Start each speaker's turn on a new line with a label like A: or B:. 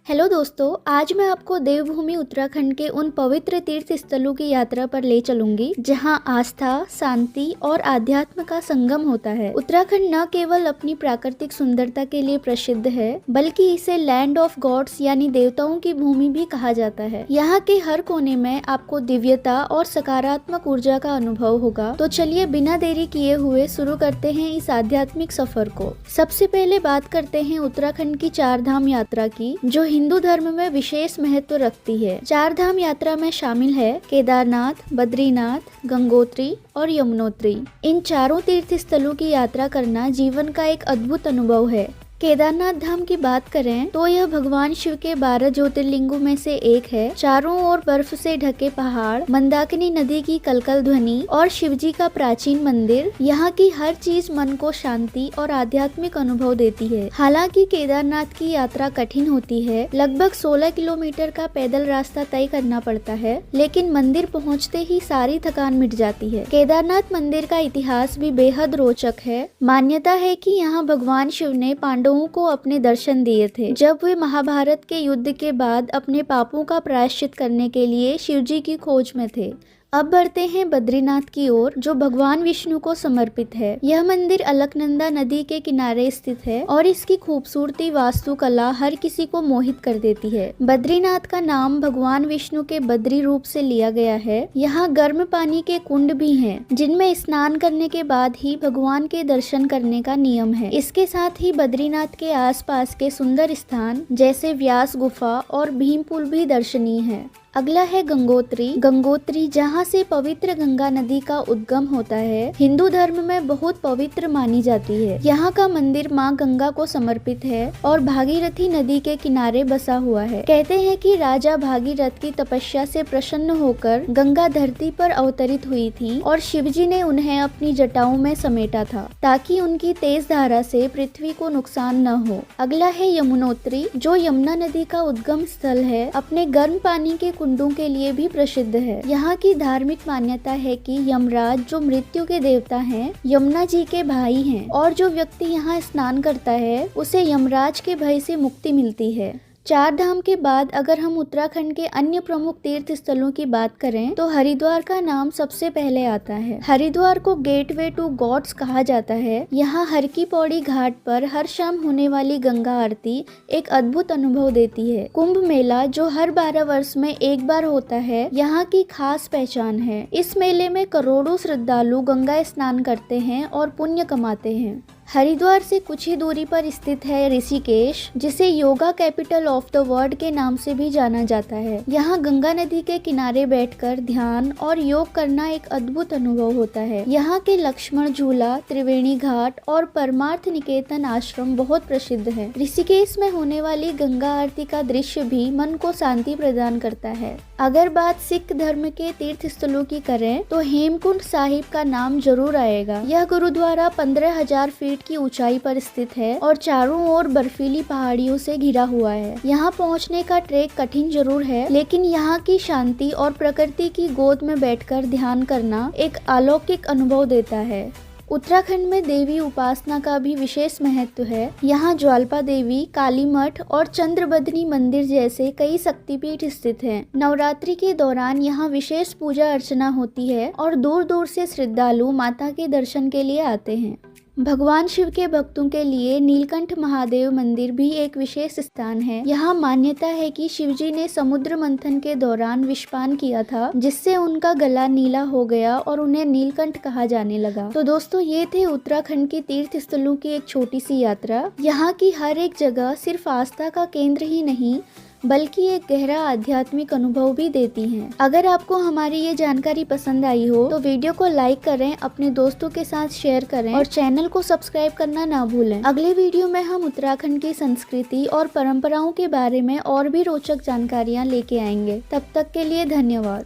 A: Hello दोस्तों, आज मैं आपको देवभूमि उत्तराखंड के उन पवित्र तीर्थ स्थलों की यात्रा पर ले चलूंगी जहां आस्था, शांति और आध्यात्म का संगम होता है। उत्तराखंड न केवल अपनी प्राकृतिक सुंदरता के लिए प्रसिद्ध है, बल्कि इसे लैंड ऑफ गॉड्स यानी देवताओं की भूमि भी कहा जाता है। यहाँ के हर कोने में आपको दिव्यता और सकारात्मक ऊर्जा का अनुभव होगा। तो चलिए बिना देरी किए हुए शुरू करते हैं इस आध्यात्मिक सफर को। सबसे पहले बात करते हैं उत्तराखंड की चार धाम यात्रा की, जो हिंदू धर्म में विशेष महत्व रखती है। चार धाम यात्रा में शामिल है केदारनाथ, बद्रीनाथ, गंगोत्री और यमुनोत्री। इन चारों तीर्थ स्थलों की यात्रा करना जीवन का एक अद्भुत अनुभव है। केदारनाथ धाम की बात करें तो यह भगवान शिव के 12 ज्योतिर्लिंगों में से एक है। चारों ओर बर्फ से ढके पहाड़, मंदाकिनी नदी की कलकल ध्वनि और शिव जी का प्राचीन मंदिर, यहाँ की हर चीज मन को शांति और आध्यात्मिक अनुभव देती है। हालांकि केदारनाथ की यात्रा कठिन होती है, लगभग 16 किलोमीटर का पैदल रास्ता तय करना पड़ता है, लेकिन मंदिर पहुँचते ही सारी थकान मिट जाती है। केदारनाथ मंदिर का इतिहास भी बेहद रोचक है। मान्यता है कि यहाँ भगवान शिव ने पांडवों को अपने दर्शन दिए थे, जब वे महाभारत के युद्ध के बाद अपने पापों का प्रायश्चित करने के लिए शिवजी की खोज में थे। अब बढ़ते हैं बद्रीनाथ की ओर, जो भगवान विष्णु को समर्पित है। यह मंदिर अलकनंदा नदी के किनारे स्थित है और इसकी खूबसूरती वास्तुकला हर किसी को मोहित कर देती है। बद्रीनाथ का नाम भगवान विष्णु के बद्री रूप से लिया गया है। यहाँ गर्म पानी के कुंड भी हैं, जिनमें स्नान करने के बाद ही भगवान के दर्शन करने का नियम है। इसके साथ ही बद्रीनाथ के आसपास के सुंदर स्थान जैसे व्यास गुफा और भीम पुल भी दर्शनीय है। अगला है गंगोत्री, जहाँ से पवित्र गंगा नदी का उद्गम होता है। हिंदू धर्म में बहुत पवित्र मानी जाती है। यहाँ का मंदिर माँ गंगा को समर्पित है और भागीरथी नदी के किनारे बसा हुआ है। कहते हैं कि राजा भागीरथ की तपस्या से प्रसन्न होकर गंगा धरती पर अवतरित हुई थी और शिवजी ने उन्हें अपनी जटाओं में समेटा था, ताकि उनकी तेज धारा से पृथ्वी को नुकसान न हो। अगला है यमुनोत्री, जो यमुना नदी का उद्गम स्थल है। अपने गर्म पानी के कुंडों के लिए भी प्रसिद्ध है। यहाँ की धार्मिक मान्यता है कि यमराज, जो मृत्यु के देवता हैं, यमुना जी के भाई हैं और जो व्यक्ति यहाँ स्नान करता है उसे यमराज के भय से मुक्ति मिलती है। चार धाम के बाद अगर हम उत्तराखंड के अन्य प्रमुख तीर्थ स्थलों की बात करें तो हरिद्वार का नाम सबसे पहले आता है। हरिद्वार को गेटवे टू गॉड्स कहा जाता है। यहाँ हर की पौड़ी घाट पर हर शाम होने वाली गंगा आरती एक अद्भुत अनुभव देती है। कुंभ मेला, जो हर 12 वर्ष में एक बार होता है, यहाँ की खास पहचान है। इस मेले में करोड़ों श्रद्धालु गंगा स्नान करते हैं और पुण्य कमाते हैं। हरिद्वार से कुछ ही दूरी पर स्थित है ऋषिकेश, जिसे yoga capital of the world के नाम से भी जाना जाता है। यहाँ गंगा नदी के किनारे बैठकर ध्यान और योग करना एक अद्भुत अनुभव होता है। यहाँ के लक्ष्मण झूला, त्रिवेणी घाट और परमार्थ निकेतन आश्रम बहुत प्रसिद्ध है। ऋषिकेश में होने वाली गंगा आरती का दृश्य भी मन को शांति प्रदान करता है। अगर बात सिख धर्म के तीर्थ स्थलों की करें तो हेमकुंड साहिब का नाम जरूर आएगा। यह गुरुद्वारा 15,000 फीट की ऊंचाई पर स्थित है और चारों ओर बर्फीली पहाड़ियों से घिरा हुआ है। यहाँ पहुँचने का ट्रेक कठिन जरूर है, लेकिन यहाँ की शांति और प्रकृति की गोद में बैठकर ध्यान करना एक अलौकिक अनुभव देता है। उत्तराखंड में देवी उपासना का भी विशेष महत्व है। यहाँ ज्वाल्पा देवी, काली मठ और चंद्रबदनी मंदिर जैसे कई शक्तिपीठ स्थित हैं। नवरात्रि के दौरान यहाँ विशेष पूजा अर्चना होती है और दूर दूर से श्रद्धालु माता के दर्शन के लिए आते हैं। भगवान शिव के भक्तों के लिए नीलकंठ महादेव मंदिर भी एक विशेष स्थान है। यहाँ मान्यता है कि शिवजी ने समुद्र मंथन के दौरान विषपान किया था, जिससे उनका गला नीला हो गया और उन्हें नीलकंठ कहा जाने लगा। तो दोस्तों, ये थे उत्तराखंड के तीर्थ स्थलों की एक छोटी सी यात्रा। यहाँ की हर एक जगह सिर्फ आस्था का केंद्र ही नहीं, बल्कि एक गहरा आध्यात्मिक अनुभव भी देती हैं। अगर आपको हमारी ये जानकारी पसंद आई हो तो वीडियो को लाइक करें, अपने दोस्तों के साथ शेयर करें और चैनल को सब्सक्राइब करना ना भूलें। अगले वीडियो में हम उत्तराखंड की संस्कृति और परंपराओं के बारे में और भी रोचक जानकारियाँ लेके आएंगे। तब तक के लिए धन्यवाद।